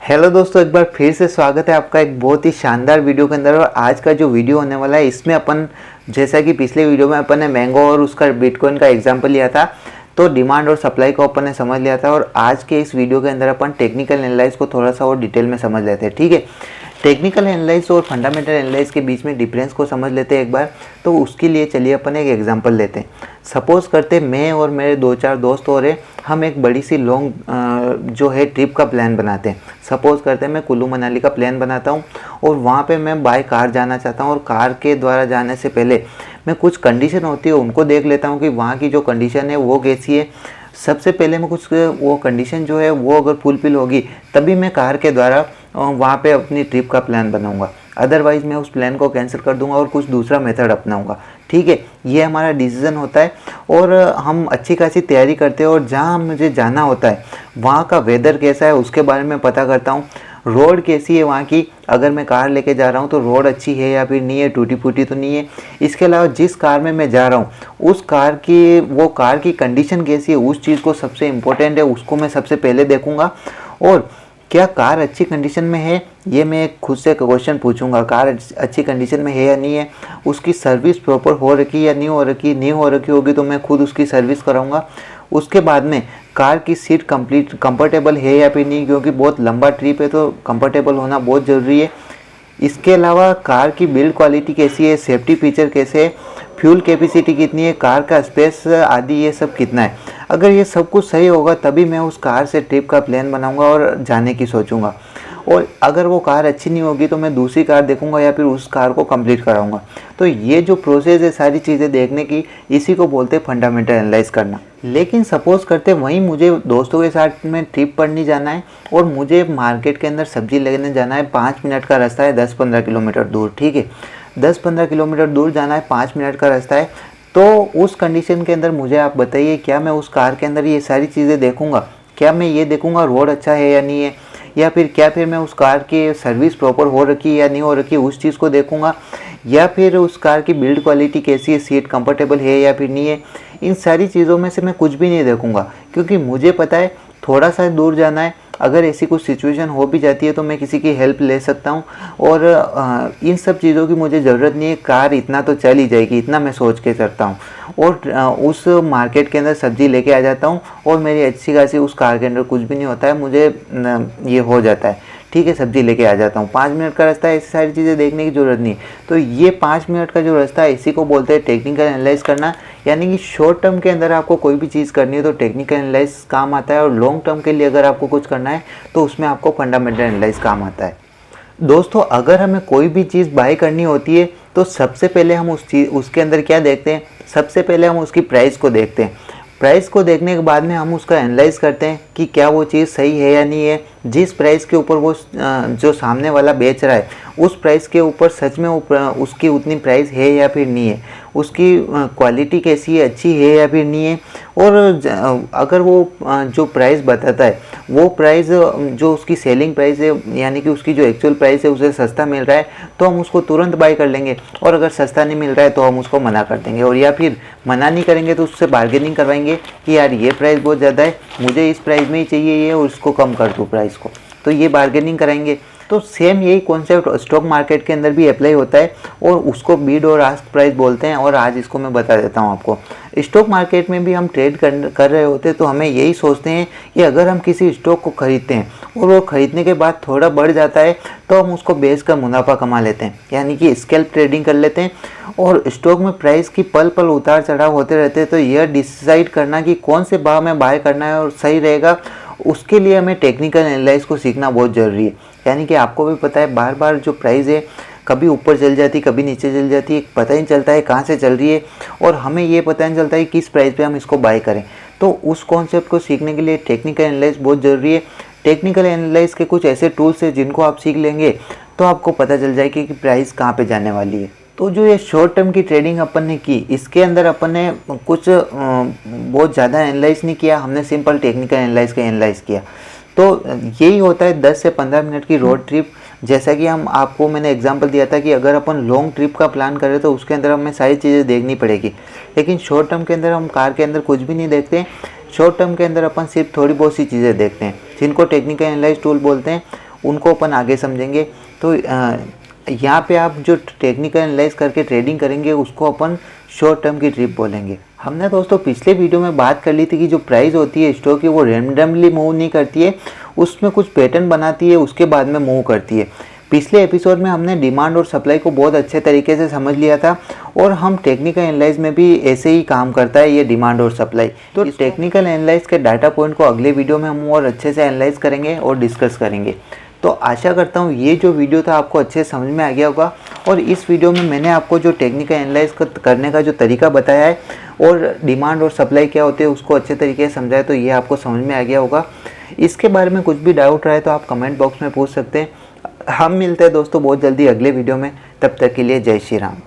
Hello दोस्तों, एक बार फिर से स्वागत है आपका एक बहुत ही शानदार वीडियो के अंदर। और आज का जो वीडियो होने वाला है इसमें अपन, जैसा कि पिछले वीडियो में अपन ने मैंगो और उसका बिटकॉइन का एग्जांपल लिया था, तो डिमांड और सप्लाई को अपन ने समझ लिया था। और आज के इस वीडियो के अंदर अपन टेक्निकल एनालाइज को थोड़ा सा और डिटेल में समझ लेते हैं। ठीक है, टेक्निकल एनालाइज और फंडामेंटल एनालाइज के बीच में डिफरेंस को समझ लेते हैं एक बार। तो उसके लिए चलिए अपन एक एग्जांपल लेते हैं। सपोज़ करते मैं और मेरे 2-4 दोस्त और हैं, हम एक बड़ी सी लॉन्ग जो है ट्रिप का प्लान बनाते हैं। सपोज़ करते हैं मैं कुल्लू मनाली का प्लान बनाता हूँ और वहाँ पे मैं बाय कार जाना चाहता हूँ। और कार के द्वारा जाने से पहले मैं कुछ कंडीशन होती है उनको देख लेता हूँ कि वहाँ की जो कंडीशन है वो कैसी है। सबसे पहले मैं कुछ वो कंडीशन जो है वो अगर फुलफिल होगी तभी मैं कार के द्वारा वहाँ पे अपनी ट्रिप का प्लान बनाऊँगा। अदरवाइज़ मैं उस प्लान को कैंसिल कर दूँगा और कुछ दूसरा मेथड अपनाऊँगा। ठीक है, ये हमारा डिसीज़न होता है। और हम अच्छी खासी तैयारी करते हैं और जहाँ मुझे जाना होता है वहाँ का वेदर कैसा है उसके बारे में पता करता हूँ। रोड कैसी है वहाँ की, अगर मैं कार लेके जा रहा हूँ तो रोड अच्छी है या फिर नहीं है, टूटी फूटी तो नहीं है। इसके अलावा जिस कार में मैं जा रहा हूँ उस कार की कार की कंडीशन कैसी है, उस चीज़ को सबसे इम्पोर्टेंट है, उसको मैं सबसे पहले देखूँगा। और क्या कार अच्छी कंडीशन में है, ये मैं खुद से क्वेश्चन पूछूंगा। कार अच्छी कंडीशन में है या नहीं है, उसकी सर्विस प्रॉपर हो रखी या नहीं हो रखी। नहीं हो रखी होगी तो मैं खुद उसकी सर्विस कराऊंगा। उसके बाद में कार की सीट कंफर्टेबल है या फिर नहीं, क्योंकि बहुत लंबा ट्रिप है तो कंफर्टेबल होना बहुत ज़रूरी है। इसके अलावा कार की बिल्ड क्वालिटी कैसी है, सेफ्टी फीचर कैसे है, फ्यूल कैपेसिटी कितनी है, कार का स्पेस आदि ये सब कितना है। अगर ये सब कुछ सही होगा तभी मैं उस कार से ट्रिप का प्लान बनाऊंगा और जाने की सोचूंगा। और अगर वो कार अच्छी नहीं होगी तो मैं दूसरी कार देखूंगा या फिर उस कार को कंप्लीट कराऊंगा। तो ये जो प्रोसेस है सारी चीज़ें देखने की, इसी को बोलते हैं फंडामेंटल एनालाइज करना। लेकिन सपोज करते वहीं मुझे दोस्तों के साथ में ट्रिप पर नहीं जाना है और मुझे मार्केट के अंदर सब्जी लेने जाना है। 5 मिनट का रास्ता है, 10-15 किलोमीटर दूर। ठीक है, 10-15 किलोमीटर दूर जाना है, 5 मिनट का रास्ता है। तो उस कंडीशन के अंदर मुझे आप बताइए, क्या मैं उस कार के अंदर ये सारी चीज़ें देखूंगा? क्या मैं ये देखूंगा रोड अच्छा है या नहीं है, या फिर मैं उस कार की सर्विस प्रॉपर हो रखी है या नहीं हो रखी, उस चीज़ को देखूंगा। या फिर उस कार की बिल्ड क्वालिटी कैसी है, सीट कंफर्टेबल है या फिर नहीं है। इन सारी चीज़ों में से मैं कुछ भी नहीं देखूंगा, क्योंकि मुझे पता है थोड़ा सा दूर जाना है। अगर ऐसी कुछ सिचुएशन हो भी जाती है तो मैं किसी की हेल्प ले सकता हूँ। और इन सब चीज़ों की मुझे ज़रूरत नहीं है, कार इतना तो चल ही जाएगी, इतना मैं सोच के चलता हूँ। और उस मार्केट के अंदर सब्ज़ी लेके आ जाता हूँ और मेरी अच्छी खासी उस कार के अंदर कुछ भी नहीं होता है, मुझे ये हो जाता है। ठीक है, सब्ज़ी लेके आ जाता हूँ। 5 मिनट का रास्ता है, ऐसी सारी चीज़ें देखने की ज़रूरत नहीं है। तो ये 5 मिनट का जो रास्ता है इसी को बोलते हैं टेक्निकल एनालाइज करना। यानी कि शॉर्ट टर्म के अंदर आपको कोई भी चीज़ करनी है तो टेक्निकल एनालाइज काम आता है, और लॉन्ग टर्म के लिए अगर आपको कुछ करना है तो उसमें आपको फंडामेंटल एनालाइज काम आता है। दोस्तों, अगर हमें कोई भी चीज़ बाय करनी होती है तो सबसे पहले हम उसके अंदर क्या देखते हैं, सबसे पहले हम उसकी प्राइस को देखते हैं। प्राइस को देखने के बाद में हम उसका एनालाइज करते हैं कि क्या वो चीज़ सही है या नहीं है। जिस प्राइस के ऊपर वो जो सामने वाला बेच रहा है उस प्राइस के ऊपर सच में उसकी उतनी प्राइस है या फिर नहीं है, उसकी क्वालिटी कैसी है, अच्छी है या फिर नहीं है। और अगर वो जो प्राइस बताता है वो प्राइस जो उसकी सेलिंग प्राइस है, यानी कि उसकी जो एक्चुअल प्राइस है उसे सस्ता मिल रहा है तो हम उसको तुरंत बाय कर लेंगे। और अगर सस्ता नहीं मिल रहा है तो हम उसको मना कर देंगे। और या फिर मना नहीं करेंगे तो उससे बार्गेनिंग करवाएंगे कि यार ये प्राइस बहुत ज़्यादा है, मुझे इस प्राइस में ही चाहिए ये, और उसको कम कर दो प्राइस को। तो ये बार्गेनिंग कराएंगे। तो सेम यही कॉन्सेप्ट स्टॉक मार्केट के अंदर भी अप्लाई होता है और उसको बीड और आस्क प्राइस बोलते हैं। और आज इसको मैं बता देता हूँ आपको। स्टॉक मार्केट में भी हम ट्रेड कर रहे होते हैं तो हमें यही सोचते हैं कि अगर हम किसी स्टॉक को खरीदते हैं और वो खरीदने के बाद थोड़ा बढ़ जाता है तो हम उसको बेचकर मुनाफा कमा लेते हैं, यानी कि स्कैल्प ट्रेडिंग कर लेते हैं। और स्टॉक में प्राइस की पल पल उतार चढ़ाव होते रहते हैं। तो यह डिसाइड करना कि कौन से भाव में बाय करना है और सही रहेगा, उसके लिए हमें टेक्निकल एनालाइज को सीखना बहुत ज़रूरी है। यानी कि आपको भी पता है बार बार जो प्राइस है कभी ऊपर चल जाती है, कभी नीचे चल जाती है, पता ही नहीं चलता है कहाँ से चल रही है, और हमें ये पता नहीं चलता है किस प्राइस पे हम इसको बाय करें। तो उस कॉन्सेप्ट को सीखने के लिए टेक्निकल एनालाइज बहुत ज़रूरी है। टेक्निकल एनालाइज के कुछ ऐसे टूल्स हैं जिनको आप सीख लेंगे तो आपको पता चल जाएगी कि प्राइस कहाँ पर जाने वाली है। तो जो ये शॉर्ट टर्म की ट्रेडिंग अपन ने की, इसके अंदर अपन ने कुछ बहुत ज़्यादा एनालाइज नहीं किया, हमने सिंपल टेक्निकल एनालाइज का एनालाइज किया। तो यही होता है 10 से 15 मिनट की रोड ट्रिप। जैसा कि मैंने एग्जांपल दिया था कि अगर अपन लॉन्ग ट्रिप का प्लान करें तो उसके अंदर हमें सारी चीज़ें देखनी पड़ेगी। लेकिन शॉर्ट टर्म के अंदर हम कार के अंदर कुछ भी नहीं देखते हैं। शॉर्ट टर्म के अंदर अपन सिर्फ थोड़ी बहुत सी चीज़ें देखते हैं जिनको टेक्निकल एनालाइज टूल बोलते हैं। उनको अपन आगे समझेंगे। तो यहाँ पे आप जो टेक्निकल एनालाइज करके ट्रेडिंग करेंगे उसको अपन शॉर्ट टर्म की ट्रिप बोलेंगे। हमने दोस्तों पिछले वीडियो में बात कर ली थी कि जो प्राइस होती है स्टॉक की वो रैंडमली मूव नहीं करती है, उसमें कुछ पैटर्न बनाती है, उसके बाद में मूव करती है। पिछले एपिसोड में हमने डिमांड और सप्लाई को बहुत अच्छे तरीके से समझ लिया था और हम टेक्निकल एनालाइज में भी ऐसे ही काम करता है ये डिमांड और सप्लाई। तो टेक्निकल एनालाइज के डाटा पॉइंट को अगले वीडियो में हम और अच्छे से एनालाइज करेंगे और डिस्कस करेंगे। तो आशा करता हूँ ये जो वीडियो था आपको अच्छे से समझ में आ गया होगा और इस वीडियो में मैंने आपको जो टेक्निकल एनालाइज करने का जो तरीका बताया है और डिमांड और सप्लाई क्या होते हैं उसको अच्छे तरीके से समझाया, तो ये आपको समझ में आ गया होगा। इसके बारे में कुछ भी डाउट रहे तो आप कमेंट बॉक्स में पूछ सकते हैं। हम मिलते हैं दोस्तों बहुत जल्दी अगले वीडियो में, तब तक के लिए जय श्री राम।